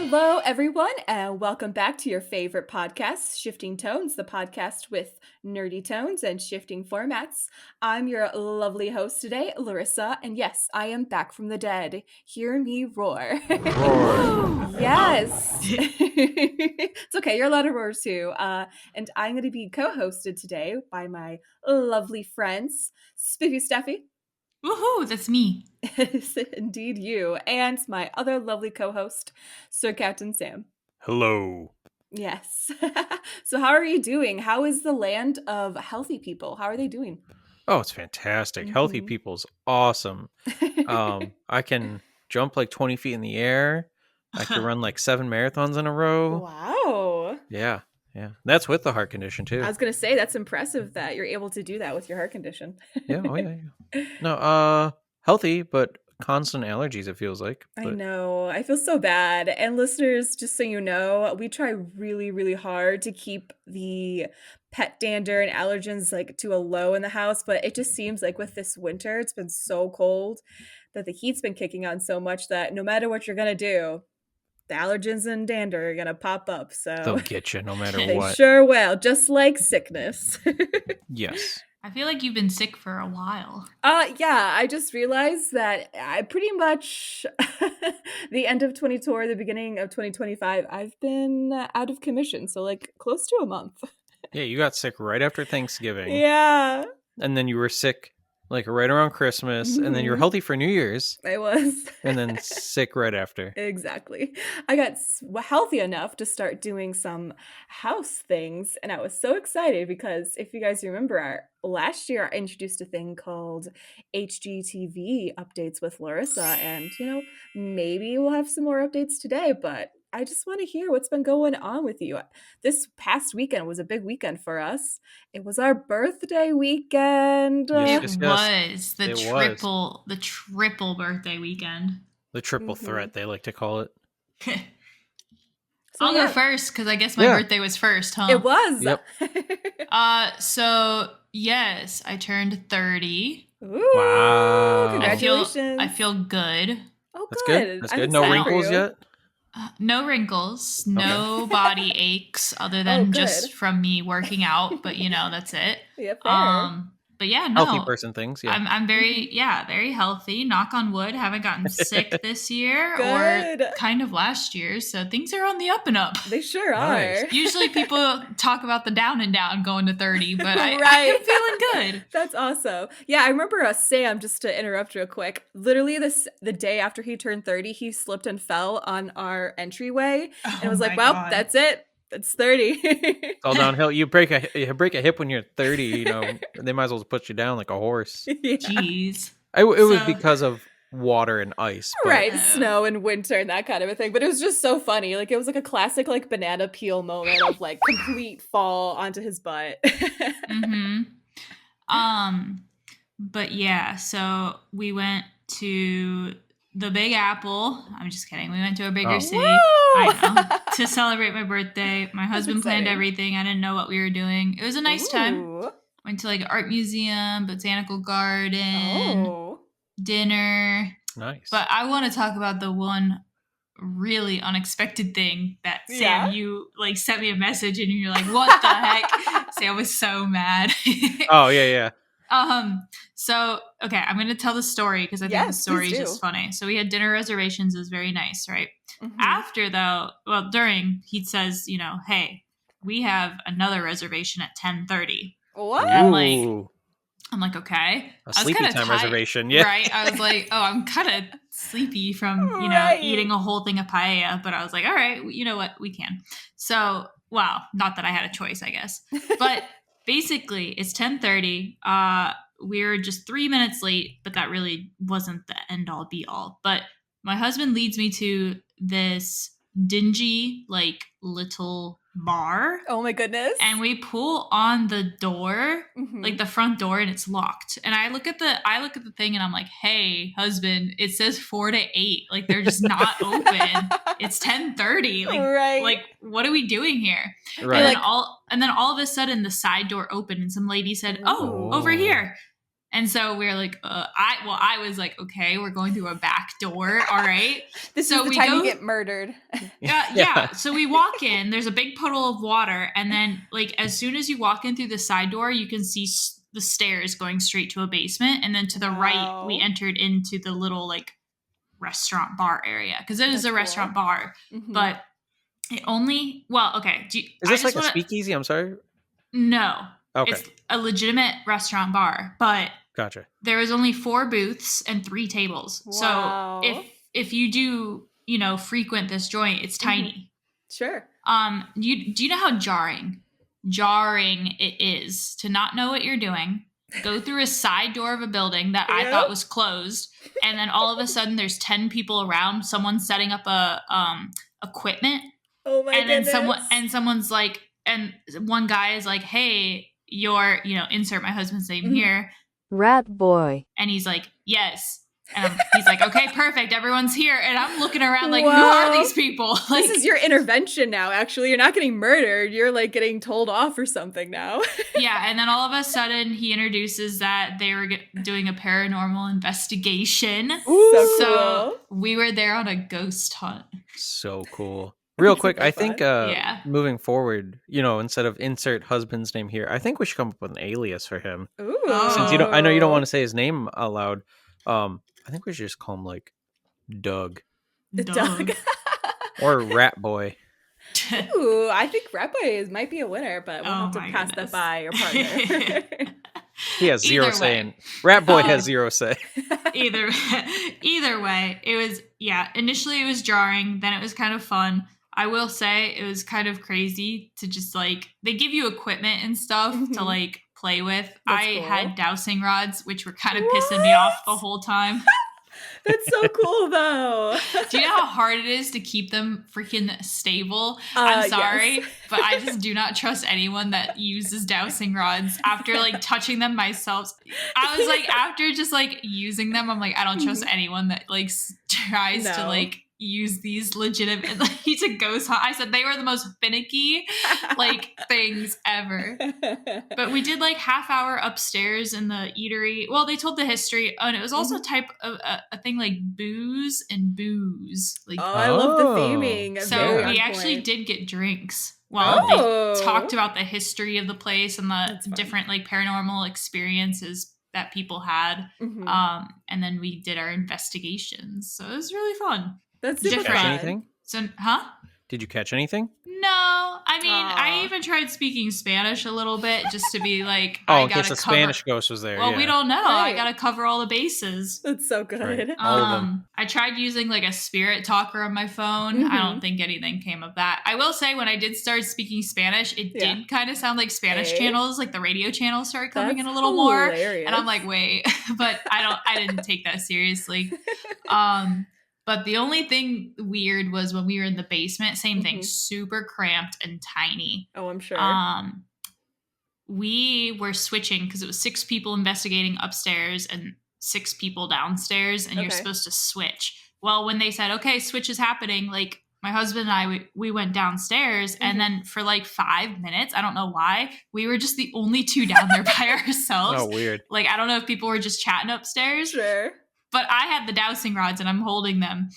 Hello, everyone, and welcome back to your favorite podcast, Shifting Tones, the podcast with nerdy tones and shifting formats. I'm your lovely host today, Lorissa, and yes, I am back from the dead. Hear me roar. Roar. Yes. It's okay, you're allowed to roar too. And I'm going to be co-hosted today by my lovely friends, Spiffy Steffi. Woohoo, that's me. Indeed you. And my other lovely co-host, Sir Captain Sam. Hello. Yes. So how are you doing? How is the land of healthy people? How are they doing? Oh, it's fantastic. Healthy people's awesome. I can jump like 20 feet in the air. I can run like 7 marathons in a row. Wow. Yeah. That's with the heart condition too. I was going to say, that's impressive that you're able to do that with your heart condition. Yeah. No, healthy, but constant allergies, it feels like. But I know. I feel so bad. And listeners, just so you know, we try really, really hard to keep the pet dander and allergens like to a low in the house, but it just seems like with this winter, it's been so cold that the heat's been kicking on so much that no matter what you're going to do, the allergens and dander are going to pop up. So they'll get you no matter they what. Sure will, just like sickness. Yes. I feel like you've been sick for a while. Yeah, I just realized that I pretty much the end of 2022 or the beginning of 2025, I've been out of commission. So like close to a month. Yeah, you got sick right after Thanksgiving. Yeah. And then you were sick like right around Christmas, and then you were healthy for New Year's. I was. And then sick right after. Exactly. I got healthy enough to start doing some house things, and I was so excited because if you guys remember, last year I introduced a thing called HGTV updates with Lorissa, and maybe we'll have some more updates today, but I just want to hear what's been going on with you. This past weekend was a big weekend for us. It was our birthday weekend. It was the triple birthday weekend. The triple threat, they like to call it. I'll go first because I guess my birthday was first, huh? It was. Yep. So yes, I turned 30. Ooh, wow! Congratulations! I feel good. Oh, That's good. That's good. No wrinkles yet. No wrinkles, no body aches other than just from me working out, but that's it. Yeah, fair. But yeah, no. Healthy person things, yeah. I'm very healthy. Knock on wood, haven't gotten sick this year Good. or kind of last year, so things are on the up and up. They sure Nice. are. Usually people talk about the down and down going to 30, but Right. I'm feeling good. That's awesome. Yeah, I remember Sam, just to interrupt real quick, literally the day after he turned 30, he slipped and fell on our entryway and was like, well, God. that's it. That's 30. It's all downhill. You break a hip when you're 30, they might as well put you down like a horse. Yeah. Jeez. It was because of water and ice. But... Right, snow and winter and that kind of a thing. But it was just so funny. Like, it was like a classic like banana peel moment of like complete fall onto his butt. But yeah, so we went to the Big Apple. I'm just kidding. We went to a bigger city. Woo! I know. To celebrate my birthday. My husband planned everything. I didn't know what we were doing. It was a nice time. Went to like an art museum, botanical garden, dinner. Nice. But I want to talk about the one really unexpected thing that Sam, you like sent me a message and you're like, what the heck? Sam was so mad. Oh, yeah. So, okay, I'm going to tell the story because I think the story is just funny. So we had dinner reservations. It was very nice, right? After though, during, he says, hey, we have another reservation at 10:30. What? I'm like, okay. A sleepy time reservation, yeah. Right? I was like, oh, I'm kind of sleepy from, eating a whole thing of paella. But I was like, all right, you know what? We can. So, wow. Not that I had a choice, I guess. But basically, it's 10:30. We're just 3 minutes late, but that really wasn't the end all be all. But my husband leads me to this dingy, like, little bar. Oh my goodness. And we pull on the door, like the front door, and it's locked. And I look at the thing and I'm like, hey, husband, it says 4 to 8. Like, they're just not open. It's 10:30. Like, what are we doing here? Right. And then all of a sudden the side door opened and some lady said, oh, over here. And so we were like, I was like, okay, we're going through a back door. All right. This So is the we time go, you get murdered. yeah. So we walk in, there's a big puddle of water. And then like, as soon as you walk in through the side door, you can see the stairs going straight to a basement. And then to the right, we entered into the little like restaurant bar area. Cause it is a restaurant bar, but it only, well, okay. Is this like a speakeasy? I'm sorry. No. Okay. It's a legitimate restaurant bar, but gotcha. There was only 4 booths and 3 tables. Wow. So if you do, frequent this joint, it's tiny. Sure. Do you know how jarring it is to not know what you're doing, go through a side door of a building that I thought was closed, and then all of a sudden there's 10 people around, someone setting up a equipment. Oh my goodness. Then someone's like, and one guy is like, hey, you're, insert my husband's name here. Rat boy. And he's like, yes. And he's like, okay, perfect. Everyone's here. And I'm looking around like, who are these people? Like, this is your intervention now, actually. You're not getting murdered. You're like getting told off or something now. Yeah. And then all of a sudden he introduces that they were doing a paranormal investigation. Ooh, so cool. We were there on a ghost hunt. So cool. Real quick, I think moving forward, instead of insert husband's name here, I think we should come up with an alias for him. Ooh. Since I know you don't want to say his name aloud. I think we should just call him like Doug. Doug. Or Rat Boy. Ooh, I think Rat Boy might be a winner, but we'll have to pass that by your partner. He has zero say. Rat Boy has zero say. Either way, it was, initially it was jarring, then it was kind of fun. I will say it was kind of crazy to just like, they give you equipment and stuff to like play with. I had dowsing rods, which were kind of pissing me off the whole time. That's so cool, though. Do you know how hard it is to keep them freaking stable? I'm sorry, yes. but I just do not trust anyone that uses dowsing rods after like touching them myself. I was like, after just like using them, I'm like, I don't trust anyone that like tries to like use these legitimate like to ghost hunt. I said they were the most finicky like things ever. But we did like half hour upstairs in the eatery. Well, they told the history, and it was also type of a thing like booze and booze. Like, I love the theming. So we actually did get drinks while they talked about the history of the place and the different like paranormal experiences that people had. And then we did our investigations. So it was really fun. That's super fun. Catch anything? So, Did you catch anything? No. I mean, I even tried speaking Spanish a little bit just to be like, in case a Spanish ghost was there. Well, we don't know. Right. I got to cover all the bases. That's so good. Right. All of them. I tried using like a spirit talker on my phone. I don't think anything came of that. I will say when I did start speaking Spanish, it did kind of sound like Spanish channels, like the radio channels started coming in a little more. And I'm like, wait, but I didn't take that seriously. But the only thing weird was when we were in the basement, same thing, super cramped and tiny. Oh, I'm sure. We were switching because it was 6 people investigating upstairs and 6 people downstairs, and you're supposed to switch. Well, when they said, okay, switch is happening, like my husband and I, we went downstairs, and then for like 5 minutes, I don't know why, we were just the only 2 down there by ourselves. Oh, weird. Like, I don't know if people were just chatting upstairs. Sure. But I had the dowsing rods and I'm holding them.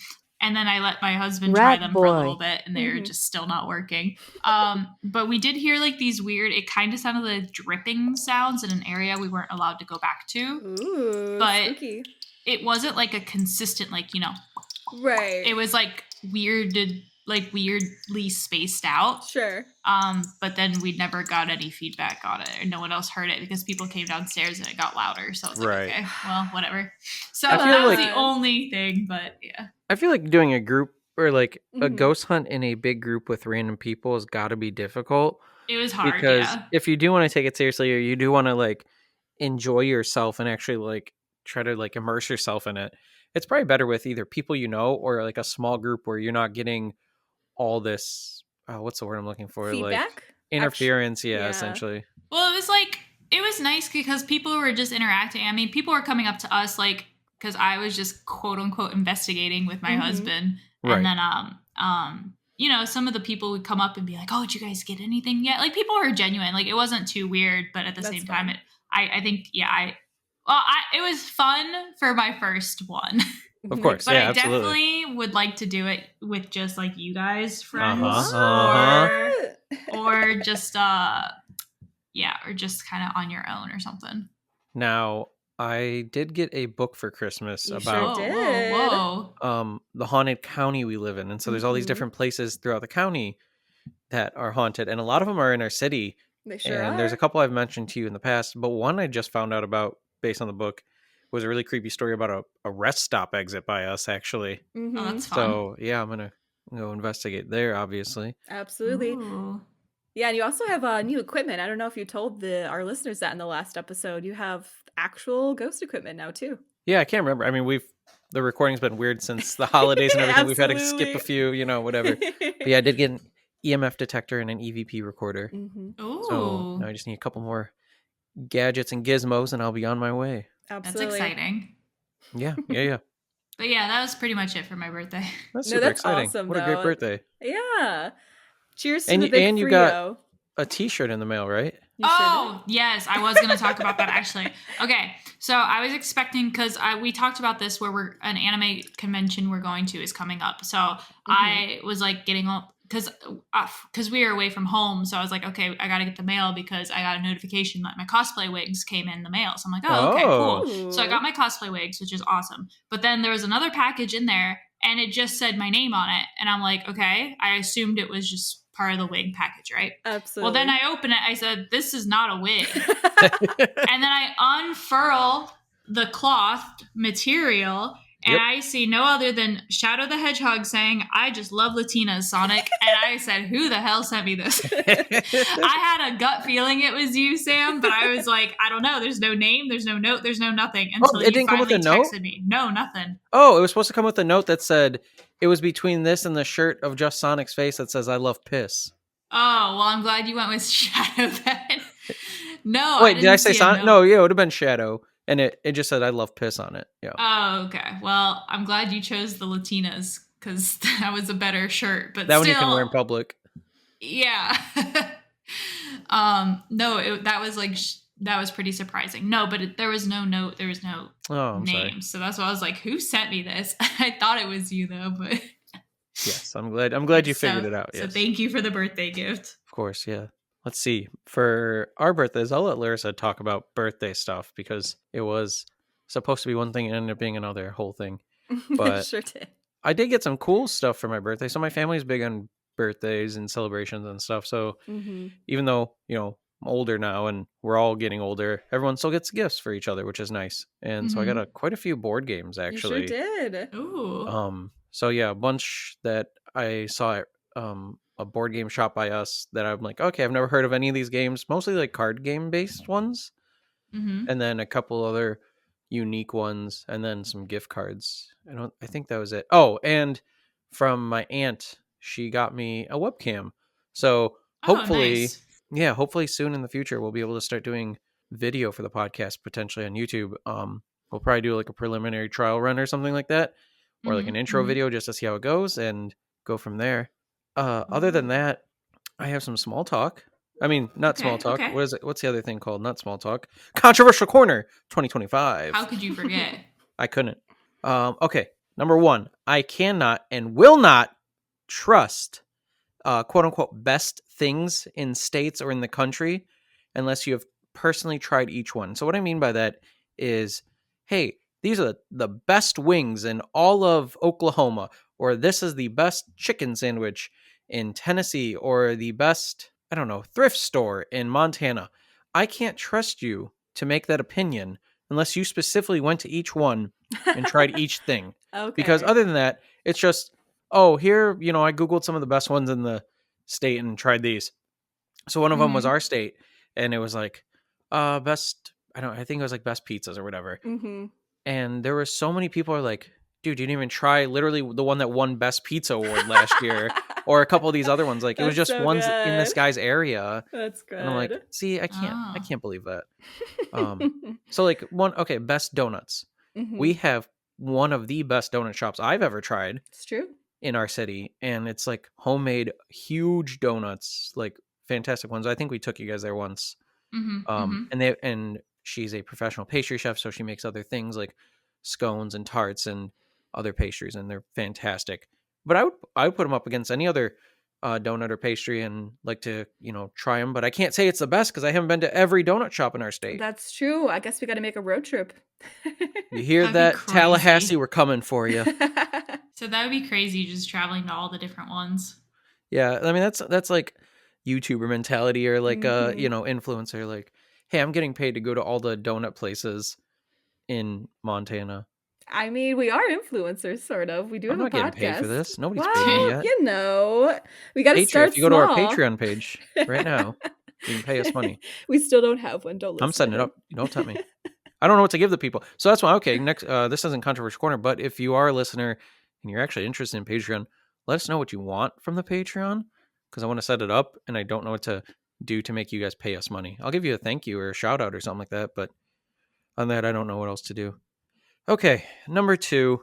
And then I let my husband try them for a little bit and they're just still not working. But we did hear like these weird, it kind of sounded like dripping sounds in an area we weren't allowed to go back to. Ooh, but spooky. It wasn't like a consistent, like, right. It was like weirdly spaced out. Sure. But then we never got any feedback on it, and no one else heard it because people came downstairs and it got louder. So I was like, okay, well, whatever. So that was the only thing, but yeah. I feel like doing a group or like a ghost hunt in a big group with random people has got to be difficult. It was hard because if you do want to take it seriously, or you do want to like enjoy yourself and actually like try to like immerse yourself in it, it's probably better with either people or like a small group where you're not getting all this what's the word I'm looking for? Feedback? Like interference, essentially. Well, it was nice because people were just interacting. I mean, people were coming up to us like, because I was just quote unquote investigating with my husband. Right. And then some of the people would come up and be like, oh, did you guys get anything yet? Like, people were genuine. Like, it wasn't too weird, but at the same time, I think Well, it was fun for my first one. Of course, But yeah, I absolutely. definitely would like to do it with just like you guys, friends, What? or just or just kind of on your own or something. Now, I did get a book for Christmas You sure about did. the haunted county we live in, and so there's all these Mhm. different places throughout the county that are haunted, and a lot of them are in our city. They sure And there's a are. couple I've mentioned to you in the past, but one I just found out about based on the book was a really creepy story about a rest stop exit by us, actually. Oh, Mhm. that's fun. So yeah, I'm gonna go investigate there, obviously. Absolutely. Ooh. Yeah, and you also have, new equipment. I don't know if you told our listeners that in the last episode. You have actual ghost equipment now too. Yeah, I can't remember. I mean, the recording's been weird since the holidays and everything. We've had to skip a Absolutely. few, whatever. But yeah, I did get an EMF detector and an EVP recorder. Mhm. So now Ooh. I just need a couple more gadgets and gizmos, and I'll be on my way. That's Absolutely. exciting. Yeah. But yeah, that was pretty much it for my birthday. That's No, super that's exciting. awesome What a great though. birthday! Yeah. Cheers to And the you, big and you got Frio. a T-shirt in the mail, right? You sure did. Oh, yes, I was going to talk about that actually. Okay, so I was expecting, because we talked about this where an anime convention we're going to is coming up. So I was like getting all, because we were away from home. So I was like, okay, I got to get the mail because I got a notification that my cosplay wigs came in the mail. So I'm like, oh, okay, cool. So I got my cosplay wigs, which is awesome. But then there was another package in there and it just said my name on it. And I'm like, okay, I assumed it was just part of the wig package, right? Absolutely. Well, then I open it. I said, this is not a wig. And then I unfurl the cloth material and Yep. I see no other than Shadow the Hedgehog saying, I just love Latinas, Sonic. And I said, who the hell sent me this? I had a gut feeling it was you, Sam, but I was like, I don't know. There's no name, there's no note, there's no nothing until it you didn't come with finally a note? texted me. No, nothing. Oh, it was supposed to come with a note that said it was between this and the shirt of Just Sonic's face that says "I love piss." Oh, well, I'm glad you went with Shadow then. No, Wait, did I say see a Sonic? note. No, yeah, it would have been Shadow, and it just said "I love piss" on it. Yeah. Oh, okay. Well, I'm glad you chose the Latinas because that was a better shirt. But That one still, you can wear in public. Yeah. No, that was like that was pretty surprising. No, but there was no note, there was no I'm name. sorry. So that's why I was like, who sent me this? I thought it was you though, but Yes, I'm glad you figured it out. So Yes. thank you for the birthday gift. Of course, yeah. Let's see. For our birthdays, I'll let Larissa talk about birthday stuff because it was supposed to be one thing and ended up being another whole thing. But Sure did. I did get some cool stuff for my birthday. So my family's big on birthdays and celebrations and stuff. So even though, I'm older now and we're all getting older, everyone still gets gifts for each other, which is nice. And so I got quite a few board games You sure actually. did. Ooh. So yeah, a bunch that I saw at a board game shop by us that I'm like, okay, I've never heard of any of these games, mostly like card game based ones. And then a couple other unique ones, and then some gift cards. I think that was it. Oh, and from my aunt, she got me a webcam. So hopefully, Nice. hopefully soon in the future we'll be able to start doing video for the podcast potentially on YouTube. We'll probably do like a preliminary trial run or something like that, or like an intro video just to see how it goes and go from there. Other than that, I have some small talk. I mean, not small talk. Okay. What is it? What's the other thing called? Not small talk. Controversial Corner 2025. How could you forget? I couldn't. Okay. Number one, I cannot and will not trust quote unquote best things in states or in the country unless you have personally tried each one. So what I mean by that is, hey, these are the best wings in all of Oklahoma, or this is the best chicken sandwich in Tennessee, or the best, I don't know, thrift store in Montana. I can't trust you to make that opinion unless you specifically went to each one and tried each thing. Okay. Because other than that, it's just, oh, here, I Googled some of the best ones in the state and tried these. So one of them was our state, and it was like, best, I think it was like best pizzas or whatever. And there were so many people are like, dude, you didn't even try literally the one that won best pizza award last year, or a couple of these other ones. Like it was just so ones in this good. guy's area. That's good. And I'm like, see, I can't believe that. So like best donuts. We have one of the best donut shops I've ever tried. It's true. In our city, and it's like homemade huge donuts, like fantastic ones. I think we took you guys there once. And she's a professional pastry chef, so she makes other things like scones and tarts and other pastries, and they're fantastic. But I would put them up against any other donut or pastry and like to try them. But I can't say it's the best because I haven't been to every donut shop in our state. That's true. I guess we got to make a road trip. You hear That'd be that, Tallahassee? crazy. We're coming for you. So that would be crazy, just traveling to all the different ones. Yeah, I mean that's like YouTuber mentality or like Mhm. influencer. Like, hey, I'm getting paid to go to all the donut places in Montana. I mean, we are influencers, sort of. We do I'm have a not getting paid for podcast. this. Nobody's paid me Well, yet. we got to Patreon, start if you go to our small. Patreon page right now, you can pay us money. We still don't have one. Don't I'm listen setting to it him. up. Don't tempt me. I don't know what to give the people. So that's why, okay, next, this isn't Controversial Corner, but if you are a listener and you're actually interested in Patreon, let us know what you want from the Patreon because I want to set it up and I don't know what to do to make you guys pay us money. I'll give you a thank you or a shout out or something like that, but on that, I don't know what else to do. Okay, number 2,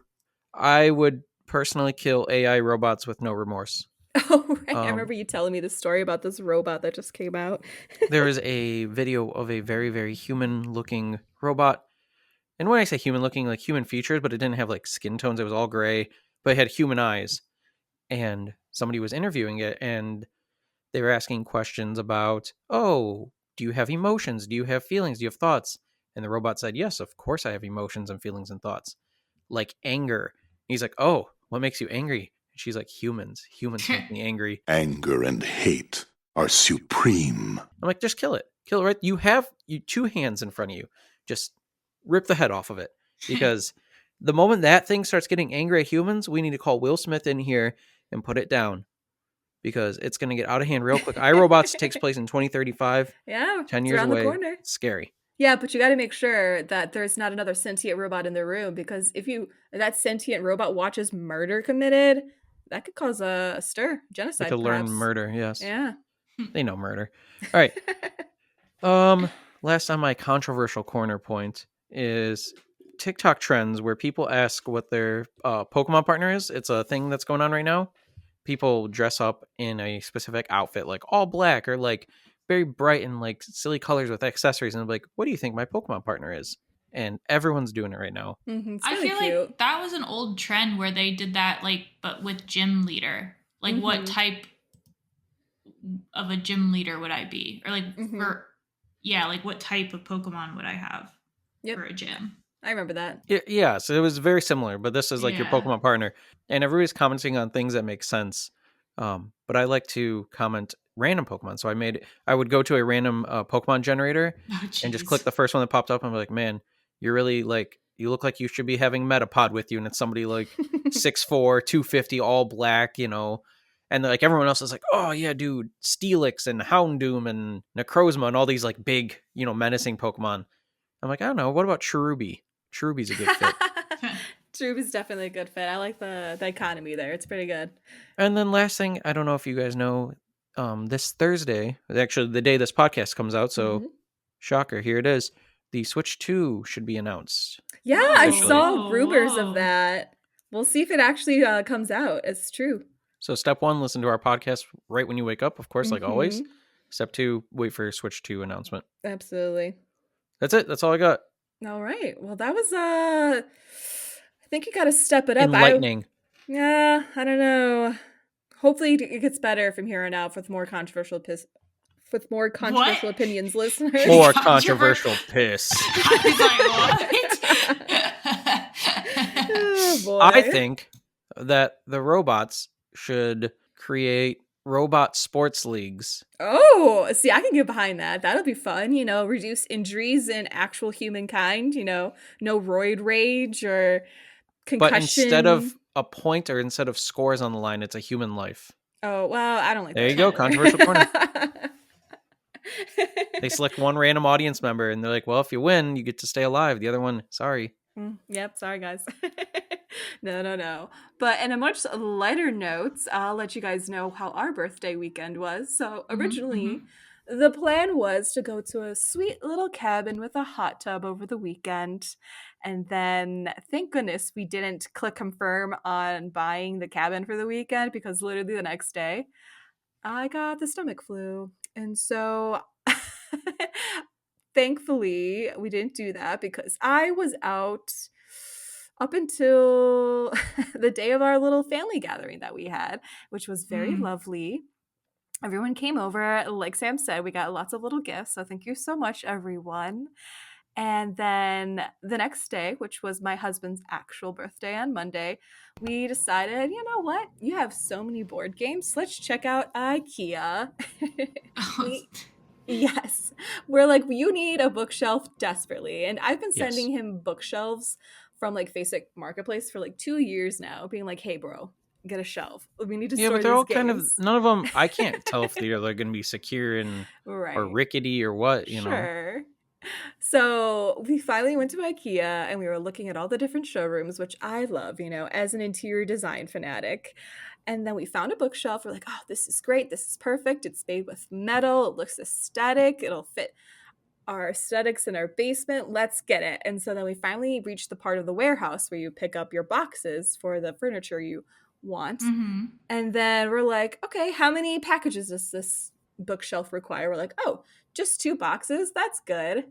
I would personally kill AI robots with no remorse. Oh, right. I Um, remember you telling me the story about this robot that just came out. there is a video of a very, very human looking robot. And when I say human looking, like human features, but it didn't have like skin tones, it was all gray, but it had human eyes. And somebody was interviewing it and they were asking questions about, oh, do you have emotions? Do you have feelings? Do you have thoughts? And the robot said, yes, of course I have emotions and feelings and thoughts, like anger. And he's like, oh, what makes you angry? And she's like, humans. Humans make me angry. Anger and hate are supreme. I'm like, just kill it. Kill it, right? You have 2 hands in front of you. Just rip the head off of it. Because the moment that thing starts getting angry at humans, we need to call Will Smith in here and put it down. Because it's going to get out of hand real quick. iRobots takes place in 2035. Yeah, 10 it's years around the away. corner. It's scary. Yeah, but you got to make sure that there's not another sentient robot in the room because if that sentient robot watches murder committed, that could cause a stir, They genocide, could learn perhaps. murder, yes. Yeah. They know murder. All right. Last on my controversial corner point is TikTok trends where people ask what their Pokemon partner is. It's a thing that's going on right now. People dress up in a specific outfit, like all black or like very bright and like silly colors with accessories, and they're like, "What do you think my Pokemon partner is?" And everyone's doing it right now. It's I really feel cute. like that was an old trend where they did that, like, but with gym leader. Like, what type of a gym leader would I be? Or, like, like, what type of Pokemon would I have for a gym? I remember that. Yeah, so it was very similar, but this is like your Pokemon partner, and everybody's commenting on things that make sense. But I like to comment random Pokemon, so I would go to a random Pokemon generator and just click the first one that popped up, and be like, man, you're really like, you look like you should be having Metapod with you, and it's somebody like 6'4", 250, all black, and like everyone else is like, oh yeah, dude, Steelix and Houndoom and Necrozma and all these like big, menacing Pokemon. I'm like, I don't know, what about Cherubi? Cherubi's a good fit. Cherubi's definitely a good fit. I like the dichotomy there. It's pretty good. And then last thing, I don't know if you guys know, this Thursday, actually the day this podcast comes out, so shocker, here it is. The Switch 2 should be announced. Yeah, I officially. saw rumors of that. We'll see if it actually comes out. It's true. So step 1, listen to our podcast right when you wake up, of course, like always. Step 2, wait for Switch 2 announcement. Absolutely. That's it. That's all I got. All right. Well, that was I think you got to step it up. Enlightening. I don't know. Hopefully it gets better from here on out with more controversial opinions, listeners. More controversial piss. I was like, what? Oh, boy. I think that the robots should create robot sports leagues. Oh, see, I can get behind that. That'll be fun. Reduce injuries in actual humankind. No roid rage or concussion. But instead of a point or instead of scores on the line, it's a human life. Oh, well, I don't like that. There you go, controversial corner. They select one random audience member and they're like, well, if you win, you get to stay alive. The other one, sorry. Yep, sorry, guys. No. But in a much lighter note, I'll let you guys know how our birthday weekend was. So originally, the plan was to go to a sweet little cabin with a hot tub over the weekend. And then, thank goodness, we didn't click confirm on buying the cabin for the weekend because literally the next day, I got the stomach flu. And so thankfully, we didn't do that because I was out up until the day of our little family gathering that we had, which was very Mm. lovely. Everyone came over. Like Sam said, we got lots of little gifts. So thank you so much, everyone. And then the next day, which was my husband's actual birthday on Monday, we decided, you know what? You have so many board games. Let's check out IKEA. we Yes. We're like, you need a bookshelf desperately. And I've been Yes. sending him bookshelves from like Facebook Marketplace for like 2 years now, being like, hey, bro, get a shelf. We need to Yeah, but store they're these all kind of, games. none of them, I can't tell if they're like going to be secure and or Right. rickety or what, Sure. So we finally went to IKEA and we were looking at all the different showrooms, which I love, as an interior design fanatic. And then we found a bookshelf. We're like, oh, this is great. This is perfect. It's made with metal. It looks aesthetic. It'll fit our aesthetics in our basement. Let's get it. And so then we finally reached the part of the warehouse where you pick up your boxes for the furniture you want. Mm-hmm. And then we're like, okay, how many packages does this bookshelf require? We're like, oh, just 2 boxes. That's good.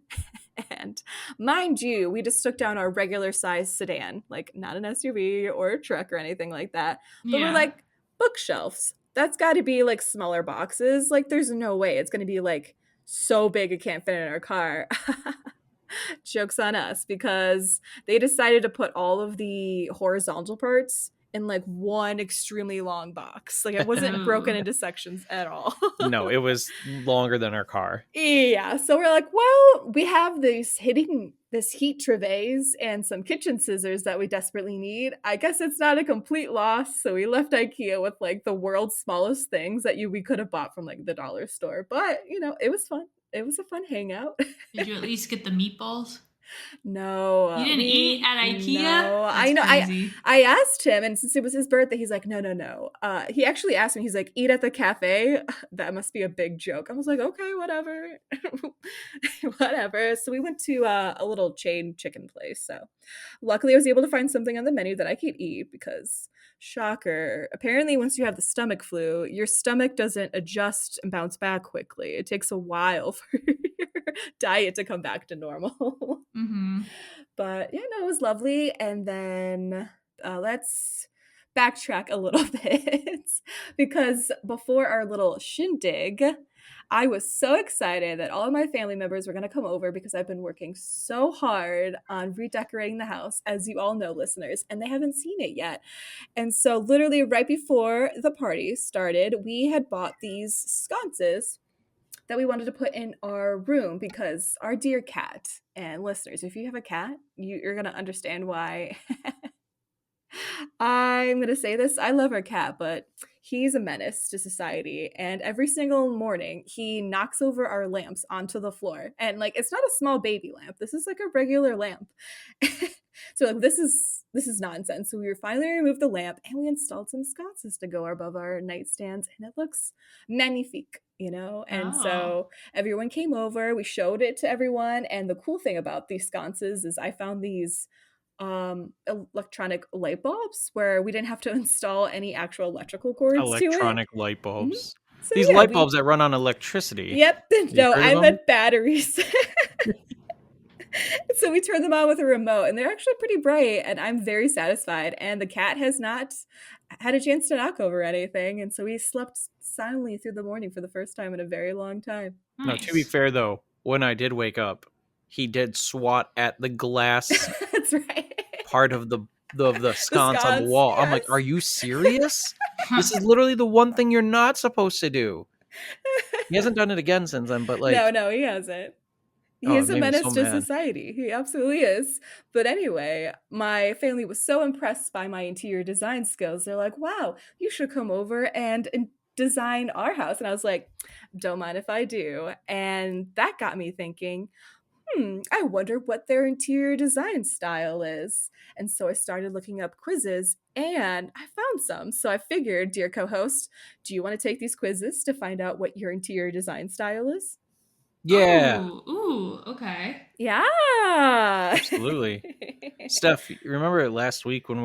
And mind you, we just took down our regular size sedan, like not an SUV or a truck or anything like that. But we're Yeah. like, bookshelves. That's got to be like smaller boxes. Like, there's no way it's going to be like so big it can't fit in our car. Joke's on us because they decided to put all of the horizontal parts in like one extremely long box. Like it wasn't broken Oh. into sections at all. No, it was longer than our car. Yeah. So we're like, well, we have this heat trevets and some kitchen scissors that we desperately need. I guess it's not a complete loss. So we left IKEA with like the world's smallest things that we could have bought from like the dollar store. But it was fun. It was a fun hangout. Did you at least get the meatballs? No, You didn't eat at IKEA? no. That's I know. crazy. I asked him, and since it was his birthday, he's like, no, no, no. He actually asked me. He's like, eat at the cafe. That must be a big joke. I was like, okay, whatever, whatever. So we went to a little chain chicken place. So luckily, I was able to find something on the menu that I could eat because, shocker, apparently, once you have the stomach flu, your stomach doesn't adjust and bounce back quickly. It takes a while for your diet to come back to normal. Mm-hmm. But yeah, no, it was lovely. And then let's backtrack a little bit because before our little shindig, I was so excited that all of my family members were going to come over because I've been working so hard on redecorating the house, as you all know, listeners, and they haven't seen it yet. And so, literally, right before the party started, we had bought these sconces that we wanted to put in our room because our dear cat, and listeners, if you have a cat, you're going to understand why. I'm going to say this. I love our cat, but he's a menace to society. And every single morning, he knocks over our lamps onto the floor. And like, it's not a small baby lamp. This is like a regular lamp. So like, this is nonsense. So we finally removed the lamp and we installed some sconces to go above our nightstands, and it looks magnifique. And Oh. so everyone came over, we showed it to everyone. And the cool thing about these sconces is I found these electronic light bulbs where we didn't have to install any actual electrical cords to it. Electronic light Mhm. bulbs. So These yeah, light bulbs that run on electricity. yep. You've No, heard of I them? meant batteries. So we turned them on with a remote, and they're actually pretty bright, and I'm very satisfied. And the cat has not had a chance to knock over anything, and so we slept soundly through the morning for the first time in a very long time. No, to be Nice. fair though, when I did wake up, he did swat at the glass That's right. part of the sconce on the sconce, wall. I'm like, yes. are you serious? This is literally the one thing you're not supposed to do. He hasn't done it again since then, but like, No, he hasn't. He oh, is it a made me menace so to mad. society. He absolutely is. But anyway, my family was so impressed by my interior design skills. They're like, wow, you should come over and design our house. And I was like, don't mind if I do. And that got me thinking, I wonder what their interior design style is. And so I started looking up quizzes and I found some. So I figured, dear co host, do you want to take these quizzes to find out what your interior design style is? Yeah, Ooh, okay. Yeah. absolutely. Steph, you remember last week when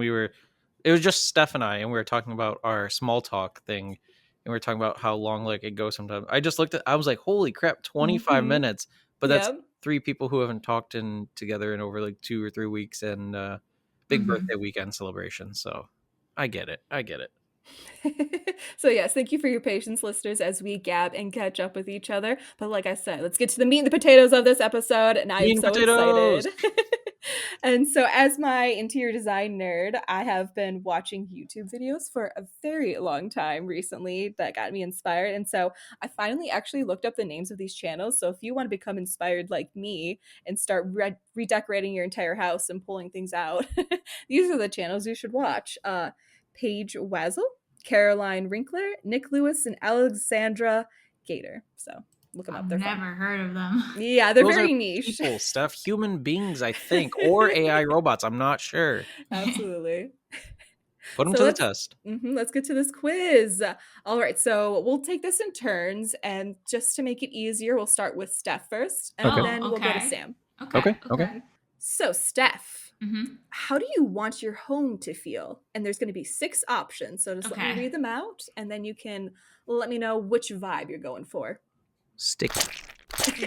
it was just Steph and we were talking about our small talk thing, and we were talking about how long like it goes sometimes. I just looked at, I was like, holy crap, 25 Mhm. minutes, but that's Yep. 3 people who haven't talked together in over like 2 or 3 weeks, and big birthday weekend celebration. So I get it. So yes, thank you for your patience, listeners, as we gab and catch up with each other. But like I said, let's get to the meat and the potatoes of this episode, and I am Meat and so potatoes! excited. And so as my interior design nerd, I have been watching YouTube videos for a very long time recently that got me inspired. And so I finally actually looked up the names of these channels. So if you want to become inspired like me and start redecorating your entire house and pulling things out, these are the channels you should watch. Paige Wazzle, Caroline Winkler, Nick Lewis, and Alexandra Gator. So look them up. I've They're never fun. heard of them. Yeah, they're Those are very niche. people, Steph, human beings, I think, or AI robots. I'm not sure. Absolutely. Put them So to the test. let's get to this quiz. All right, so we'll take this in turns, and just to make it easier, we'll start with Steph first, and Okay. then we'll go to Okay. Sam. Okay. So, Steph, Mm-hmm. how do you want your home to feel? And there's going to be 6 options, so just let me Okay. read them out, and then you can let me know which vibe you're going for. Sticky.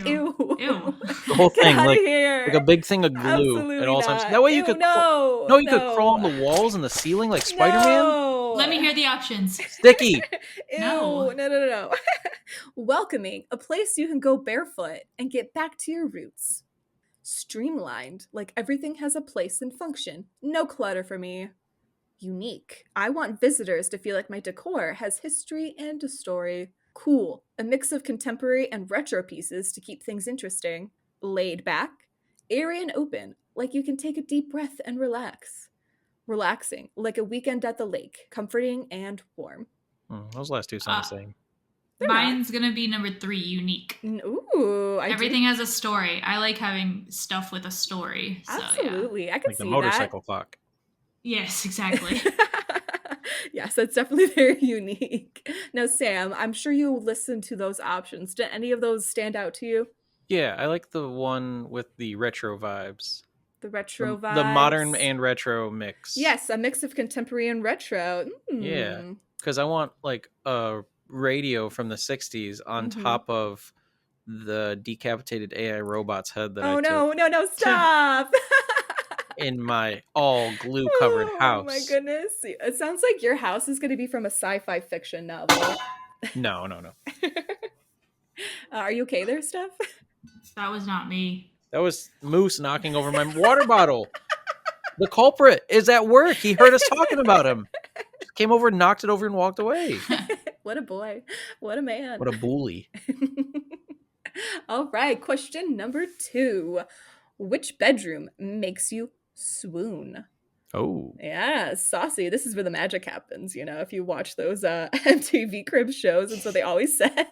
Ew. The whole Get thing, out like of here. a big thing of glue Absolutely at all times. not. That way you Ew, could no, you could crawl on the walls and the ceiling like Spider-Man. No. Let me hear the options. Sticky. Ew, No. no. Welcoming, a place you can go barefoot and get back to your roots. Streamlined, like everything has a place and function. No clutter for me. Unique, I want visitors to feel like my decor has history and a story. Cool, a mix of contemporary and retro pieces to keep things interesting. Laid back, airy and open, like you can take a deep breath and relax. Relaxing, like a weekend at the lake, comforting and warm. Those last two sound the same. They're Mine's gonna be number 3, unique. Ooh, Everything has a story. I like having stuff with a story. So, absolutely, I can Like the see motorcycle clock. Yeah. Yes, exactly. Yes, that's definitely very unique. Now, Sam, I'm sure you listened to those options. Did any of those stand out to you? Yeah, I like the one with the retro vibes. The retro vibes? The modern and retro mix. Yes, a mix of contemporary and retro. Yeah, because I want like a radio from the 60s on top of the decapitated AI robot's head that I took No, stop! in my all glue covered house. Oh my goodness. It sounds like your house is going to be from a sci-fi fiction novel. No. Are you okay there, Steph? That was not me. That was Moose knocking over my water bottle. The culprit is at work. He heard us talking about him. Came over, knocked it over, and walked away. What a boy. What a man. What a bully. All right, question number 2. Which bedroom makes you swoon? Oh. Yeah, saucy. This is where the magic happens, if you watch those MTV Cribs shows, and so they always said.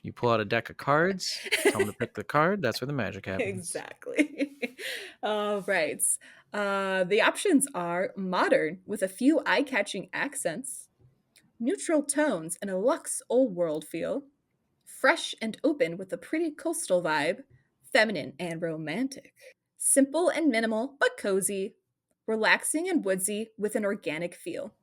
You pull out a deck of cards, tell them to pick the card, that's where the magic happens. Exactly. All right. The options are modern with a few eye-catching accents, neutral tones and a luxe old world feel, fresh and open with a pretty coastal vibe, feminine and romantic, simple and minimal but cozy, relaxing and woodsy with an organic feel.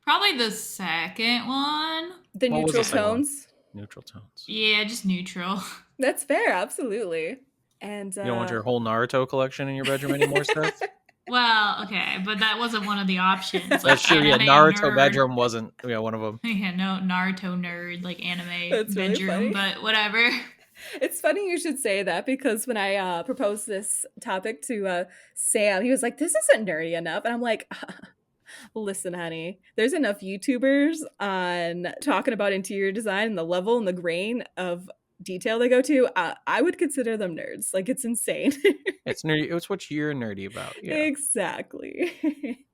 Probably the second one. The What was neutral the second one? tones. Neutral tones. Yeah, just neutral. That's fair, absolutely. And You don't want your whole Naruto collection in your bedroom anymore, Steph? Well, okay, but that wasn't one of the options. Like That's true. Yeah, anime Naruto nerd. bedroom wasn't one of them. Yeah, no Naruto nerd, like anime That's really bedroom, funny. but whatever. It's funny you should say that, because when I proposed this topic to Sam, he was like, "This isn't nerdy enough," and I'm like, "Listen, honey, there's enough YouTubers on talking about interior design and the level and the grain of detail they go to. I would consider them nerds. Like, it's insane." It's nerdy. It's what you're nerdy about. Yeah. Exactly.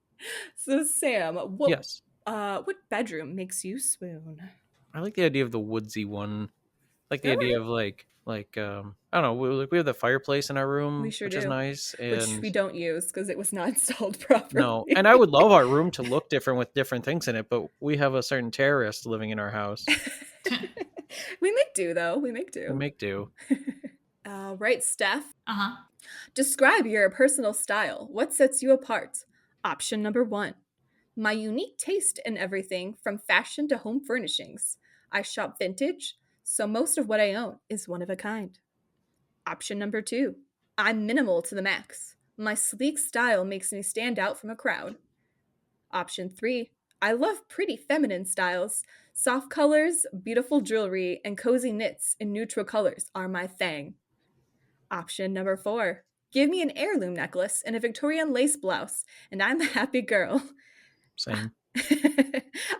So, Sam, Yes. what bedroom makes you swoon? I like the idea of the woodsy one. Like the idea of like I don't know. We have the fireplace in our room, We sure which is do. nice, Which and we don't use because it was not installed properly. no. And I would love our room to look different with different things in it, but we have a certain terrorist living in our house. We make do, though. We make do. We make do. All right, Steph. Uh-huh. Describe your personal style. What sets you apart? Option number 1. My unique taste in everything from fashion to home furnishings. I shop vintage, so most of what I own is one of a kind. Option number 2, I'm minimal to the max. My sleek style makes me stand out from a crowd. Option 3, I love pretty feminine styles. Soft colors, beautiful jewelry, and cozy knits in neutral colors are my thing. Option number 4, give me an heirloom necklace and a Victorian lace blouse, and I'm a happy girl. Same.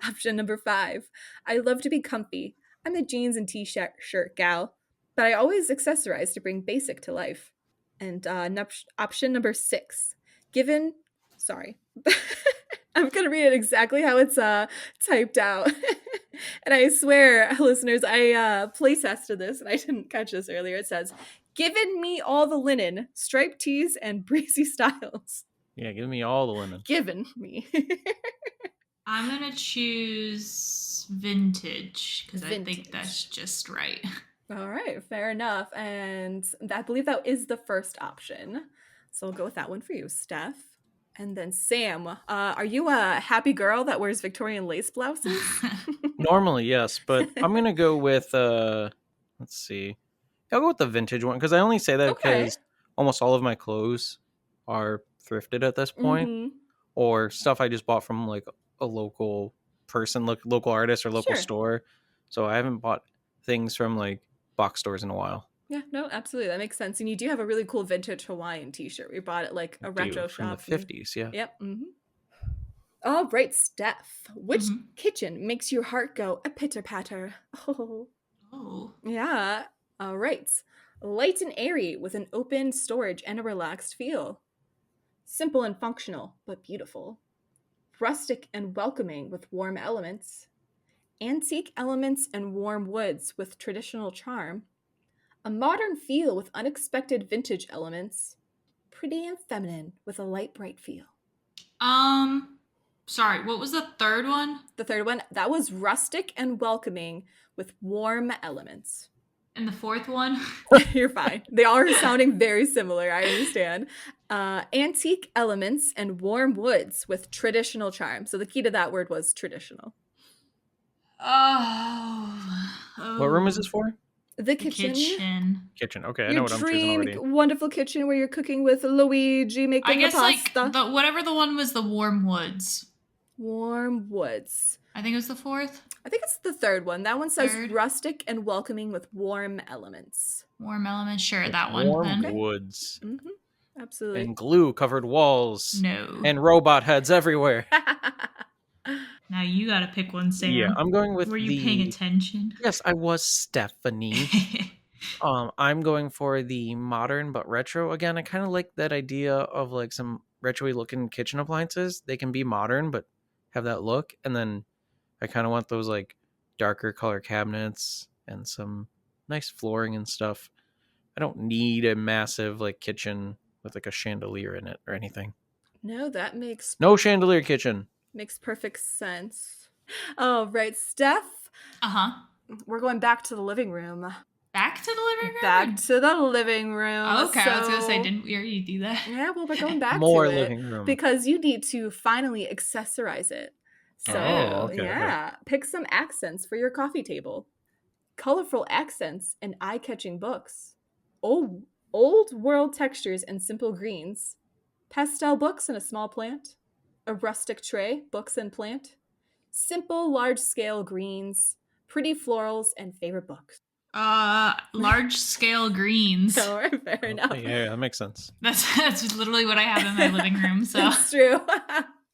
Option number 5, I love to be comfy. I'm a jeans and t-shirt gal, but I always accessorize to bring basic to life. And option number 6, given, sorry, I'm going to read it exactly how it's typed out. And I swear, listeners, I play tested this and I didn't catch this earlier. It says, given me all the linen, striped tees, and breezy styles. Yeah, give me all the linen. Given me. I'm going to choose vintage because I think that's just right. All right, fair enough. And I believe that is the first option. So I'll go with that one for you, Steph. And then Sam, are you a happy girl that wears Victorian lace blouses? Normally, yes, but I'm going to go with, let's see. I'll go with the vintage one because I only say that because almost all of my clothes are thrifted at this point, or stuff I just bought from like a local person, local artist or local store. So I haven't bought things from like box stores in a while. Yeah, no, absolutely. That makes sense. And you do have a really cool vintage Hawaiian t-shirt. We bought it like a retro shop. From the 50s, yeah. Yep. All right, Steph. Which kitchen makes your heart go a pitter-patter? Oh. Yeah. All right. Light and airy with an open storage and a relaxed feel. Simple and functional, but beautiful. Rustic and welcoming with warm elements. Antique elements and warm woods with traditional charm. A modern feel with unexpected vintage elements. Pretty and feminine with a light, bright feel. Sorry, what was the third one? The third one, that was rustic and welcoming with warm elements. And the fourth one? You're fine. They all are sounding very similar, I understand. Antique elements and warm woods with traditional charm. So the key to that word was traditional. What room is this for? The kitchen. Kitchen. Okay, I know what I'm choosing already. Wonderful kitchen where you're cooking with Luigi making the pasta. Like whatever the one was, the warm woods. Warm woods. I think it was the fourth. I think it's the third one. That one says rustic and welcoming with warm elements. Warm elements, sure, that one. Warm woods. Absolutely. And glue-covered walls. No. And robot heads everywhere. Now you gotta pick one, Sam. Yeah, I'm going with Were you paying attention? Yes, I was, Stephanie. I'm going for the modern but retro. Again, I kind of like that idea of like some retro-y looking kitchen appliances. They can be modern but have that look. And then I kind of want those like darker color cabinets and some nice flooring and stuff. I don't need a massive like kitchen with like a chandelier in it or anything. No, that makes... No chandelier kitchen. Makes perfect sense. Oh, right, Steph. We're going back to the living room. Back to the living room? Back to the living room. Okay, I was going to say, didn't we already do that? Yeah, well, we're going back More to it. living room. Because you need to finally accessorize it. So, pick some accents for your coffee table. Colorful accents and eye-catching books. Old world textures and simple greens. Pastel books and a small plant. A rustic tray, books and plant. Simple, large-scale greens. Pretty florals and favorite books. Large-scale greens. All right, fair enough. Yeah, that makes sense. That's literally what I have in my living room. So it's true.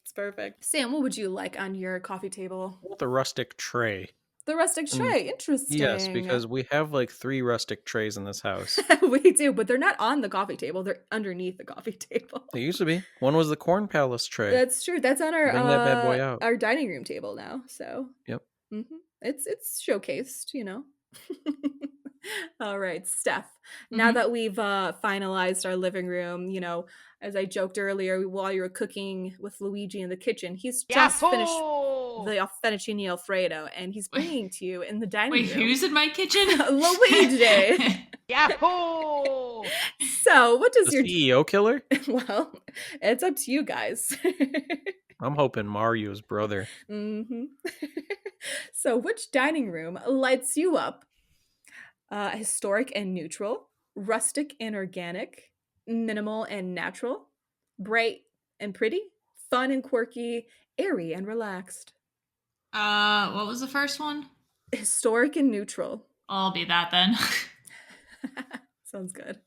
It's perfect. Sam, what would you like on your coffee table? The rustic tray. The rustic tray. Interesting. Yes, because we have like 3 rustic trays in this house. We do, but they're not on the coffee table. They're underneath the coffee table. They used to be. One was the Corn Palace tray. That's true. That's on our Bring that bad boy out. Our dining room table now. So yep. It's showcased, you know. All right, Steph. Now that we've finalized our living room, you know, as I joked earlier, while you were cooking with Luigi in the kitchen, he's just finished the fettuccine alfredo, and he's bringing to you in the dining room. Wait, who's in my kitchen? Luigi. Yahoo! So, what does your CEO killer? Well, it's up to you guys. I'm hoping Mario's brother. So, which dining room lights you up Historic and neutral, rustic and organic, minimal and natural, bright and pretty, fun and quirky, airy and relaxed. What was the first one? Historic and neutral. I'll be that then. Sounds good.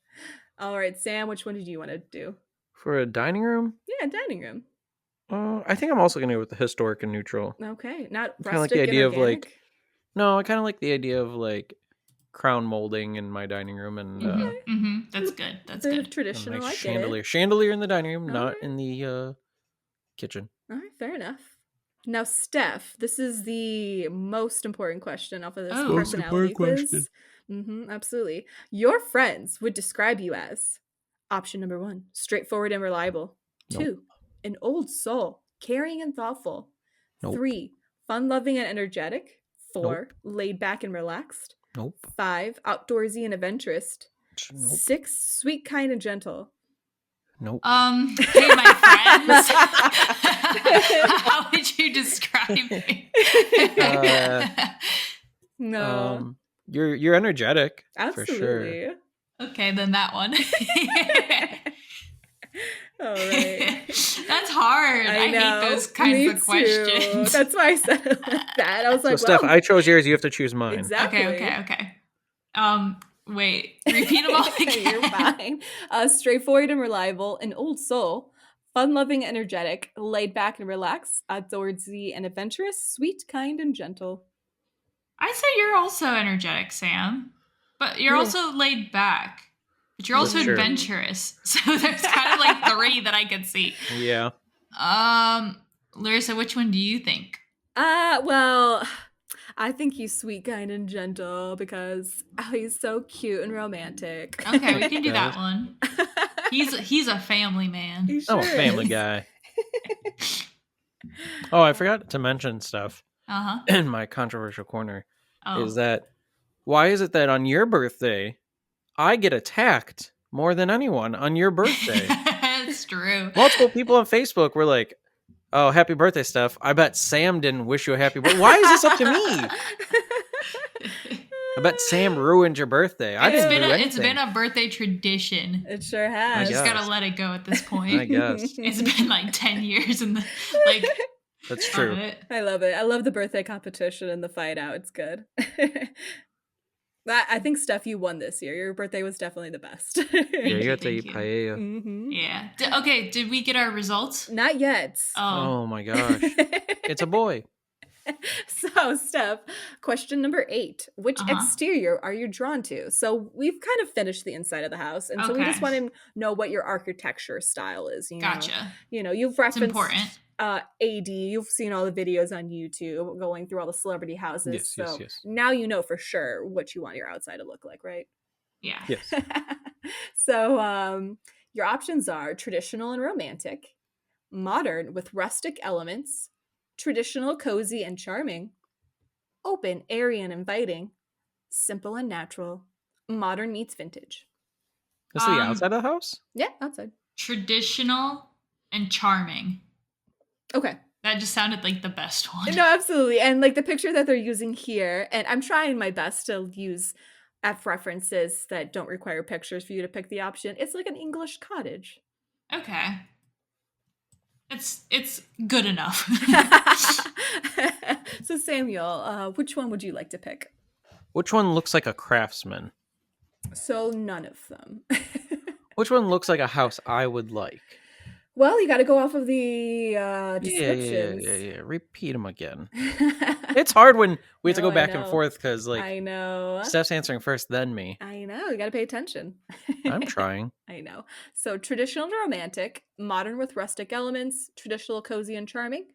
All right, Sam, which one did you want to do? For a dining room, Yeah, dining room. I think I'm also gonna go with the historic and neutral. Okay, not I kind of like rustic the and idea of organic. like, no, I kind of like the idea of like crown molding in my dining room and That's good. That's Bit good. of a traditional. nice I get chandelier. it. Chandelier in the dining room, All not right. in the kitchen. All right, fair enough. Now, Steph, this is the most important question off of this Oh. Most personality quiz. Absolutely. Your friends would describe you as option number 1, straightforward and reliable. Nope. 2, an old soul, caring and thoughtful. Nope. 3, fun-loving and energetic. 4, laid back and relaxed. Nope. 5, outdoorsy and adventurous. Nope. 6, sweet, kind, and gentle. Nope. Hey, my friends. How would you describe me? No. You're energetic. Absolutely. For sure. Okay, then that one. All right. That's hard. I hate those kinds Me of questions. Too. That's why I said it like that. I was like, So, Steph, well, I chose yours. You have to choose mine. exactly. Okay. Wait. Repeat them all again. You're fine. Straightforward and reliable, an old soul, fun-loving, energetic, laid back and relaxed, outdoorsy and adventurous, sweet, kind, and gentle. I say you're also energetic, Sam, but you're also laid back. But you're also Sure. adventurous. So there's kind of like 3 that I could see. Yeah. Larissa, which one do you think? Well, I think he's sweet, kind, and gentle because he's so cute and romantic. Okay, we can do that one. He's a family man. He sure I'm a family is. guy. Oh, I forgot to mention stuff in my controversial corner. Oh. Is that why is it that on your birthday I get attacked more than anyone on your birthday? It's true. Multiple people on Facebook were like, "Oh, happy birthday, Steph. I bet Sam didn't wish you a happy birthday." Why is this up to me? I bet Sam ruined your birthday. I didn't do anything. It's been a birthday tradition. It sure I has. just guess. gotta let it go at this point. I guess. It's been like 10 years in the That's of true. it. I love it. I love the birthday competition and the fight out. It's good. I think, Steph, you won this year. Your birthday was definitely the best. Yeah, you got to Thank eat you. paella. Mm-hmm. Yeah. Okay, did we get our results? Not yet. Oh my gosh. It's a boy. So, Steph, question number 8. Which exterior are you drawn to? So we've kind of finished the inside of the house. And so we just want to know what your architecture style is. Gotcha. You've It's referenced important. AD. You've seen all the videos on YouTube going through all the celebrity houses. Yes. Now you know for sure what you want your outside to look like, right? Yeah. Yes. So your options are traditional and romantic, modern with rustic elements, traditional, cozy, and charming, open, airy, and inviting, simple and natural, modern meets vintage. This is the outside of the house? Yeah, outside. Traditional and charming. Okay. That just sounded like the best one. No, absolutely. And like the picture that they're using here, and I'm trying my best to use F references that don't require pictures for you to pick the option. It's like an English cottage. Okay. It's good enough. So Samuel, which one would you like to pick? Which one looks like a craftsman? So none of them. Which one looks like a house I would like? Well, you got to go off of the descriptions. Yeah. Repeat them again. It's hard when we have to go back and forth because, like, I know. Steph's answering first, then me. I know. You got to pay attention. I'm trying. I know. So traditional and romantic, modern with rustic elements, traditional, cozy, and charming,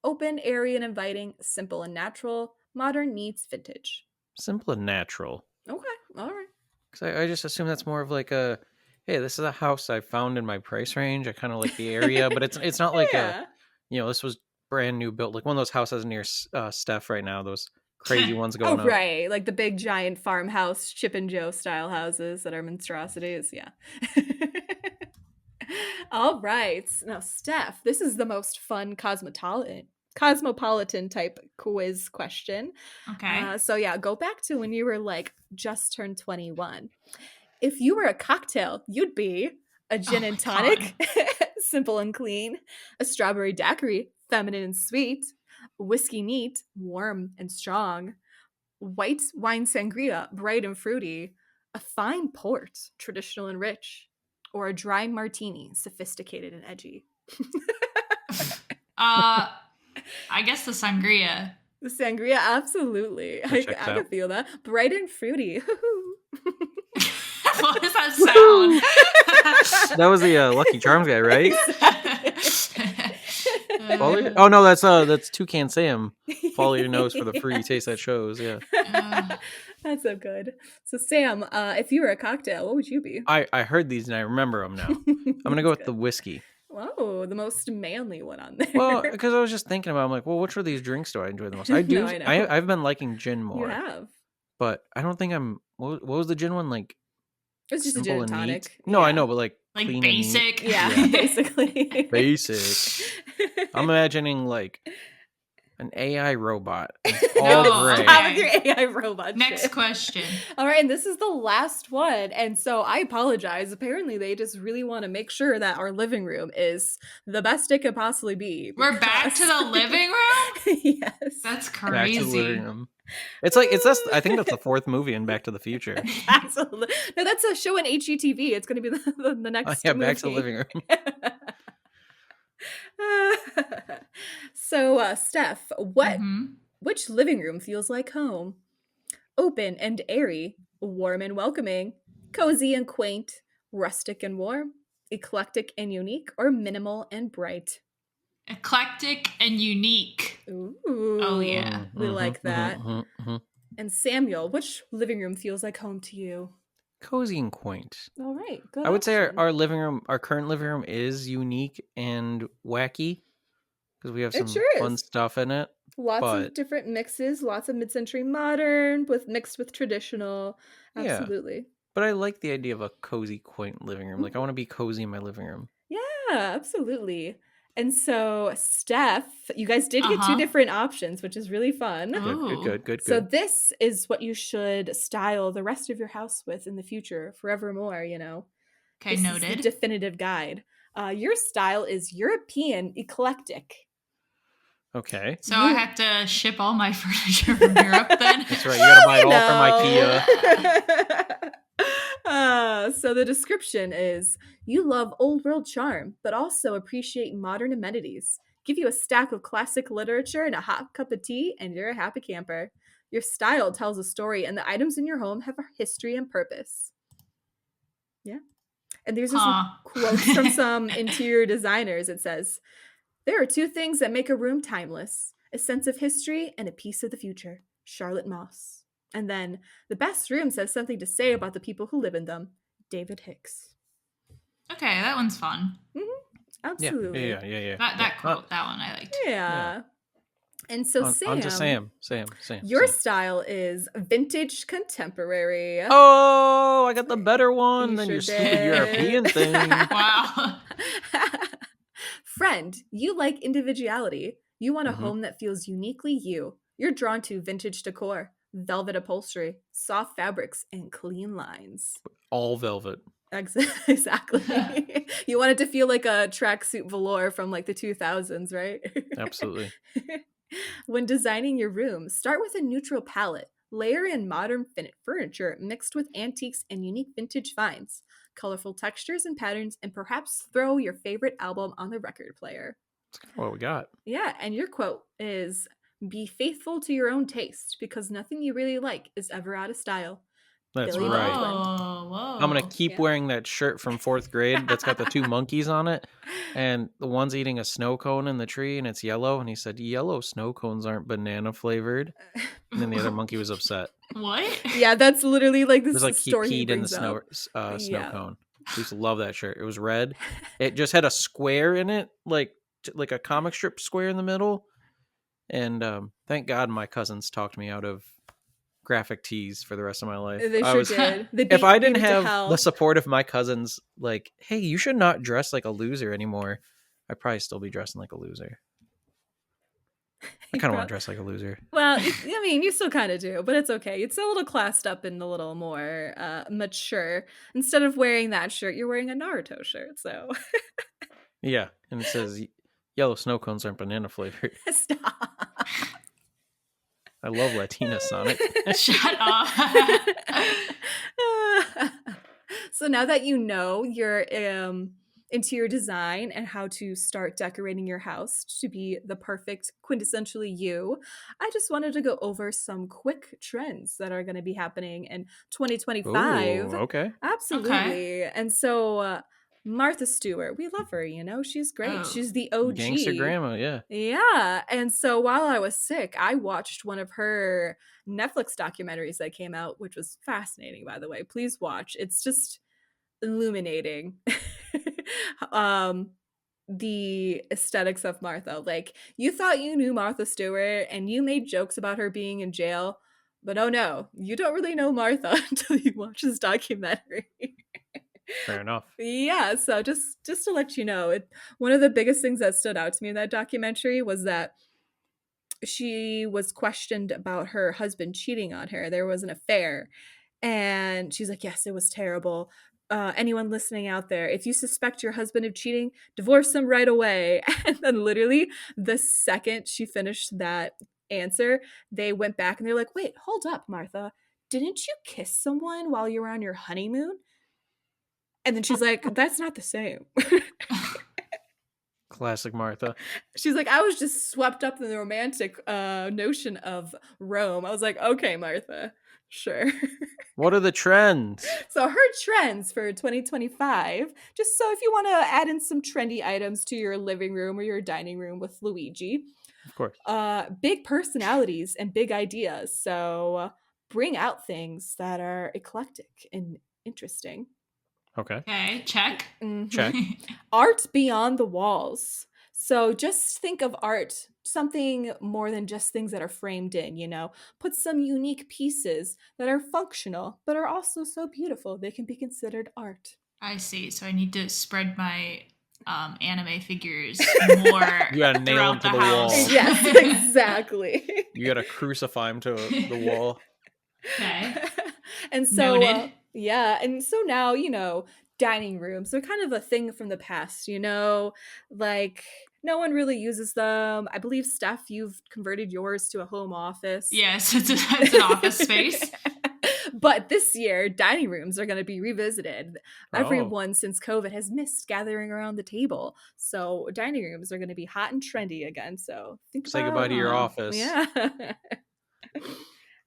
open, airy, and inviting, simple and natural, modern meets vintage. Simple and natural. Okay. All right. Because I just assume that's more of like a, hey, this is a house I found in my price range. I kind of like the area, but it's not like this was brand new built, like one of those houses near Steph right now, those crazy ones going up. Right, like the big giant farmhouse Chip and Joe style houses that are monstrosities. Yeah. All right, now Steph, this is the most fun cosmopolitan type quiz question. Okay. So yeah, go back to when you were like just turned 21. If you were a cocktail, you'd be a gin Oh and my tonic, simple and clean, a strawberry daiquiri, feminine and sweet, whiskey neat, warm and strong, white wine sangria, bright and fruity, a fine port, traditional and rich, or a dry martini, sophisticated and edgy. I guess the sangria. The sangria, absolutely. I checked can out. feel that. Bright and fruity. What does that sound? That was the Lucky Charms guy, right? Follow your- Uh, oh no, that's Toucan Sam. Follow your nose for the fruity taste that shows. Yeah, That's so good. So Sam, if you were a cocktail, what would you be? I heard these and I remember them now. I'm gonna go with the whiskey. Whoa, the most manly one on there. Well, because I was just thinking about, I'm like, well, which of these drinks do I enjoy the most? I do. No, I know. I've been liking gin You more, have. but I don't think I'm. What was the gin one like? It's just a Simple gin and and tonic. neat? No, I Yeah. know, but like like clean and neat. basic. Yeah, Yeah. basically. Basic. I'm imagining like an AI robot, and it's No, all gray. okay. Stop with your AI robot Next shit. question. All right, and this is the last one. And so I apologize. Apparently, they just really want to make sure that our living room is the best it could possibly be. We're back to the living room? Yes. That's Back to the living crazy. room. It's like I think that's the fourth movie in Back to the Future. Absolutely. No, that's a show in HGTV. It's going to be the next Yeah, Back to the movie. living room. So, Steph, Mhm. which living room feels like home? Open and airy, warm and welcoming, cozy and quaint, rustic and warm, eclectic and unique, or minimal and bright? Eclectic and unique. Ooh. Oh, yeah. We like that. Mhm. And Samuel, which living room feels like home to you? Cozy and quaint. All right, good. I would say option. our living room, our current living room, is unique and wacky because we have It some sure fun is. stuff in it. Lots but- of different mixes, lots of mid-century modern with mixed with traditional. Yeah. Absolutely. But I like the idea of a cozy, quaint living room. Like I want to be cozy in my living room. Yeah, absolutely. And so, Steph, you guys did get two Uh-huh. different options, which is really fun. Good. So this is what you should style the rest of your house with in the future, forevermore, you know. Okay, This is the noted. definitive guide. Your style is European eclectic. Okay. So I have to ship all my furniture from Europe then? That's right. You gotta buy it all from IKEA. So the description is: you love old world charm, but also appreciate modern amenities. Give you a stack of classic literature and a hot cup of tea, and you're a happy camper. Your style tells a story, and the items in your home have a history and purpose. Yeah. And there's just some quotes from some interior designers. It says, there are two things that make a room timeless: a sense of history and a piece of the future. Charlotte Moss. And then, the best rooms have something to say about the people who live in them. David Hicks. Okay, that one's fun. Absolutely. Yeah. That quote, that one I liked. Yeah. And so, On to Sam. Your style is vintage contemporary. Oh, I got the better one You than sure your stupid did. European thing. Wow. Friend, you like individuality. You want a Mhm. home that feels uniquely you. You're drawn to vintage decor, velvet upholstery, soft fabrics, and clean lines. All velvet. Exactly. You want it to feel like a tracksuit velour from like the 2000s, right? Absolutely. When designing your room, start with a neutral palette. Layer in modern furniture mixed with antiques and unique vintage finds, colorful textures and patterns, and perhaps throw your favorite album on the record player. That's kind of what we got. Yeah, and your quote is, be faithful to your own taste because nothing you really like is ever out of style. That's Billy right. Baldwin. Whoa. I'm gonna keep Yeah. wearing that shirt from 4th grade that's got the two monkeys on it, and the one's eating a snow cone in the tree, and it's yellow. And he said, "Yellow snow cones aren't banana flavored." And then the other monkey was upset. What? Yeah, that's literally like It this was like he story peed in the brings up. snow Yeah. cone. I used to love that shirt. It was red. It just had a square in it, like a comic strip square in the middle. And thank God my cousins talked me out of graphic tees for the rest of my life. They I sure was- did. They If I beat didn't me to have hell. the support of my cousins, like, hey, you should not dress like a loser anymore, I'd probably still be dressing like a loser. I kind of want to dress like a loser. Well, I mean, you still kind of do, but it's okay. It's a little classed up and a little more mature. Instead of wearing that shirt, you're wearing a Naruto shirt. So Yeah, and it says yellow snow cones aren't banana flavored. stop. I love Latina Sonic. Shut up. So now that you know your interior design and how to start decorating your house to be the perfect quintessentially you, I just wanted to go over some quick trends that are going to be happening in 2025. Ooh, okay. Absolutely. And so Martha Stewart, we love her, she's great. Oh. She's the OG. Gangster grandma, yeah. Yeah. And so while I was sick, I watched one of her Netflix documentaries that came out, which was fascinating, by the way. Please watch. It's just illuminating. The aesthetics of Martha. Like, you thought you knew Martha Stewart and you made jokes about her being in jail, but oh no, you don't really know Martha until you watch this documentary. Fair enough. Yeah, so just to let you know, one of the biggest things that stood out to me in that documentary was that she was questioned about her husband cheating on her. There was an affair, and she's like, yes, it was terrible. Anyone listening out there, if you suspect your husband of cheating, divorce him right away. And then literally the second she finished that answer, they went back and they're like, wait, hold up, Martha. Didn't you kiss someone while you were on your honeymoon? And then she's like, that's not the same. Classic Martha. She's like, I was just swept up in the romantic notion of Rome. I was like, okay, Martha, sure. What are the trends? So her trends for 2025, just so if you want to add in some trendy items to your living room or your dining room with Luigi. Of course. Big personalities and big ideas. So bring out things that are eclectic and interesting. Okay. Check. Mhm. Check. Art beyond the walls. So just think of art, something more than just things that are framed in, Put some unique pieces that are functional, but are also so beautiful. They can be considered art. I see. So I need to spread my anime figures more You gotta nail them throughout to the the house. wall. Yes, exactly. You gotta crucify him to the wall. Okay. And so, Noted. yeah. And so now, dining rooms are kind of a thing from the past, like no one really uses them. I believe, Steph, you've converted yours to a home office. Yes, it's an office space. But this year, dining rooms are going to be revisited. Oh. Everyone since COVID has missed gathering around the table. So dining rooms are going to be hot and trendy again. So Say goodbye to your office. Yeah.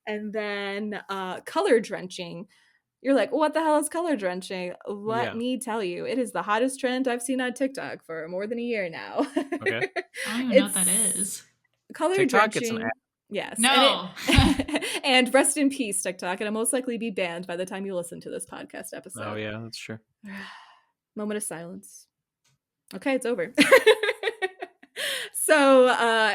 And then color drenching. You're like, what the hell is color drenching? Let me tell you, it is the hottest trend I've seen on TikTok for more than a year now. Okay. I don't even know what that is. Color TikTok gets drenching. an Yes. No. And rest in peace, TikTok. It'll most likely be banned by the time you listen to this podcast episode. Oh, yeah, that's true. Moment of silence. Okay, it's over. So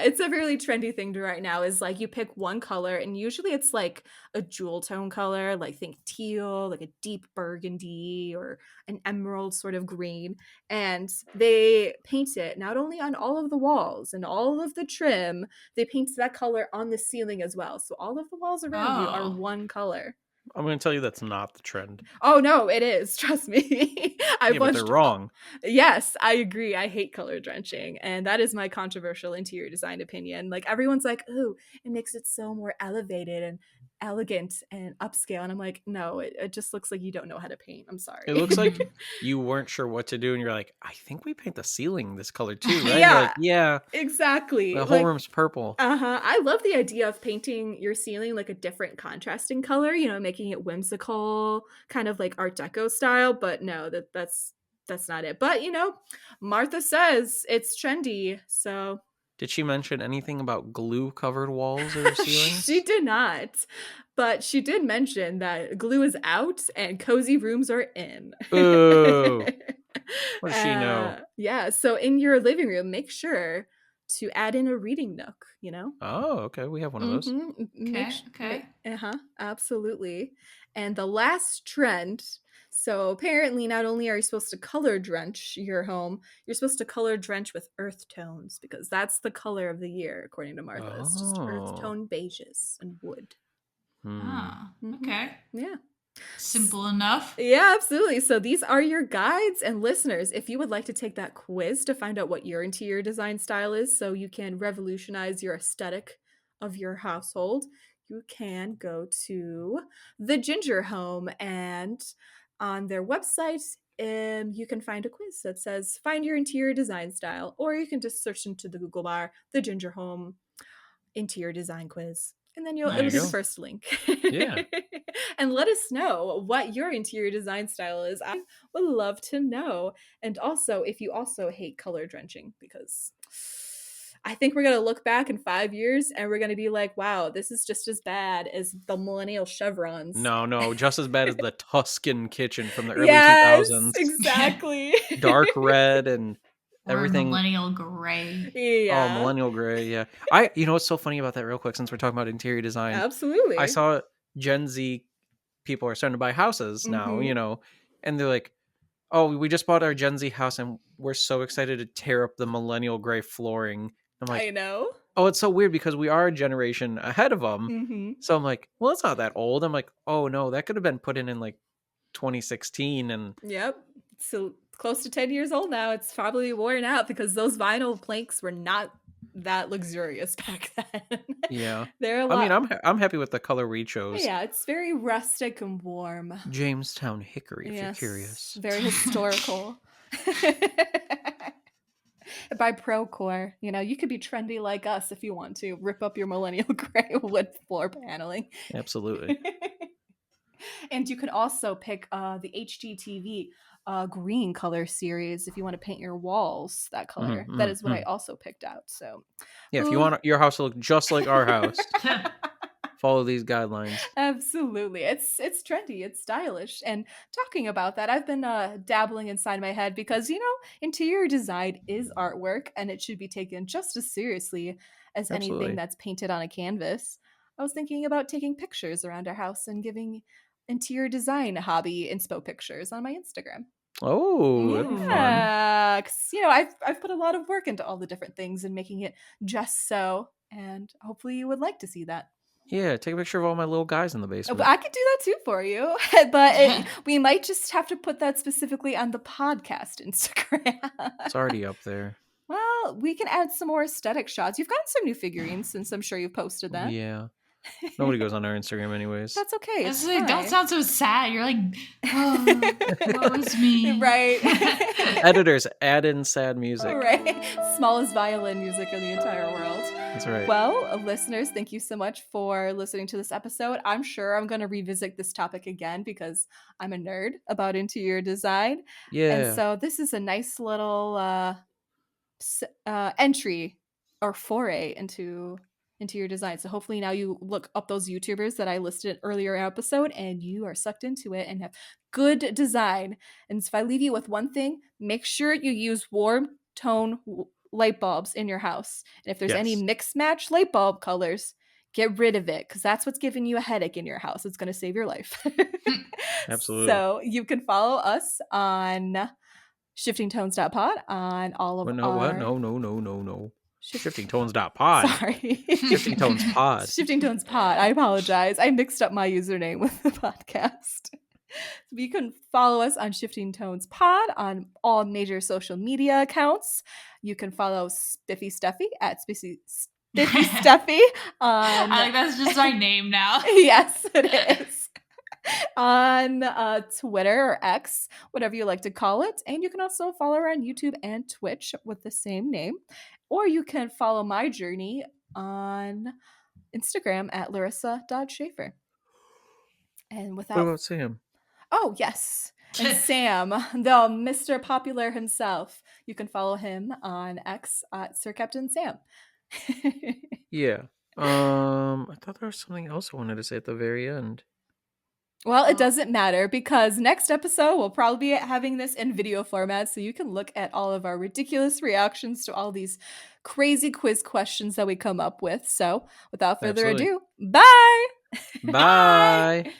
it's a really trendy thing to right now is like you pick one color and usually it's like a jewel tone color, like think teal, like a deep burgundy or an emerald sort of green. And they paint it not only on all of the walls and all of the trim, they paint that color on the ceiling as well. So all of the walls around you are one color. I'm going to tell you that's not the trend. Oh, no, it is. Trust me. But they're wrong. Yes, I agree. I hate color drenching. And that is my controversial interior design opinion. Like, everyone's like, oh, it makes it so more elevated and elegant and upscale. And I'm like, no, it just looks like you don't know how to paint. I'm sorry. It looks like you weren't sure what to do. And you're like, I think we paint the ceiling this color too, right? Yeah. You're like, yeah. Exactly. The whole room's purple. I love the idea of painting your ceiling like a different contrasting color, making it whimsical, kind of like Art Deco style. But no, that's not it. But, Martha says it's trendy. So did she mention anything about glue covered walls or ceilings? She did not. But she did mention that glue is out and cozy rooms are in. Ooh. What does she know? Yeah. So in your living room, make sure to add in a reading nook, Oh, okay. We have one of those. Okay. Absolutely. And the last trend, So apparently, not only are you supposed to color drench your home, you're supposed to color drench with earth tones because that's the color of the year, according to Martha. It's just earth Oh. tone beiges and wood. Ah, Mhm. okay. Yeah. Simple enough. Yeah, absolutely. So these are your guides, and listeners, if you would like to take that quiz to find out what your interior design style is so you can revolutionize your aesthetic of your household, you can go to the Ginger Home, and on their website you can find a quiz that says find your interior design style, or you can just search into the Google bar the Ginger Home interior design quiz, and then There it'll you be the go. first link. Yeah. And let us know what your interior design style is. I would love to know. And also, if you also hate color drenching, because I think we're going to look back in 5 years and we're going to be like, wow, this is just as bad as the millennial chevrons. No, just as bad as the Tuscan kitchen from the early Yes, 2000s. exactly. Dark red and Or everything. millennial gray. Oh, Yeah, millennial gray, yeah. You know what's so funny about that real quick, since we're talking about interior design? absolutely. I saw Gen Z people are starting to buy houses now, Mhm. and they're like, oh, we just bought our Gen Z house and we're so excited to tear up the millennial gray flooring. I'm I like, know. oh, it's so weird because we are a generation ahead of them. Mhm. So I'm like, well, it's not that old. I'm like, oh no, that could have been put in like 2016. And Yep. So close to 10 years old now. It's probably worn out because those vinyl planks were not that luxurious back then. yeah, They're a I mean, lot. I'm happy with the color we chose. Yeah, it's very rustic and warm. Jamestown hickory, if you're Yes, curious. very historical. By Procore, you could be trendy like us if you want to rip up your millennial gray wood floor paneling. Absolutely. And you can also pick the HGTV green color series if you want to paint your walls that color. That is what I also picked out. So, Yeah, if you ooh. want your house to look just like our house, follow these guidelines. Absolutely. It's trendy, it's stylish. And talking about that, I've been dabbling inside my head because interior design is artwork and it should be taken just as seriously as anything Absolutely. that's painted on a canvas. I was thinking about taking pictures around our house and giving interior design hobby inspo pictures on my Instagram. Oh, that'd be fun. Yeah, 'cause, I've put a lot of work into all the different things and making it just so, and hopefully you would like to see that. Yeah, take a picture of all my little guys in the But basement. I could do that too for you, but we might just have to put that specifically on the podcast Instagram. It's already up there. Well, we can add some more aesthetic shots. You've gotten some new figurines since I'm sure you've posted that. Yeah. Nobody goes on our Instagram anyways. That's okay. It's Don't fine. sound so sad. You're like, oh, what was me? Right. Editors, add in sad music. Right. Smallest violin music in the entire world. That's right. Well, listeners, thank you so much for listening to this episode. I'm sure I'm going to revisit this topic again because I'm a nerd about interior design. Yeah. And so this is a nice little entry or foray into interior design. So hopefully now you look up those YouTubers that I listed in earlier episode and you are sucked into it and have good design. And if I leave you with one thing, make sure you use warm tone light bulbs in your house. And if there's any Yes. mix match light bulb colors, get rid of it because that's what's giving you a headache in your house. It's going to save your life. Absolutely. So you can follow us on shiftingtones.pod on all of No, our... what? No. Shiftingtones.pod. Sorry. Shifting Tones Pod. Shifting Tones Pod. I apologize. I mixed up my username with the podcast. So you can follow us on Shifting Tones Pod on all major social media accounts. You can follow Spiffy Steffi at Spiffy Steffi on... I think that's just my name now. Yes, it is. On Twitter or X, whatever you like to call it. And you can also follow her on YouTube and Twitch with the same name. Or you can follow my journey on Instagram at larissa.schaefer. And What about Sam? Oh, yes. And Sam, the Mr. Popular himself. You can follow him on X at Sir Captain Sam. Yeah. I thought there was something else I wanted to say at the very end. Well, it doesn't matter because next episode we'll probably be having this in video format so you can look at all of our ridiculous reactions to all these crazy quiz questions that we come up with. So without further Absolutely. ado, bye! Bye.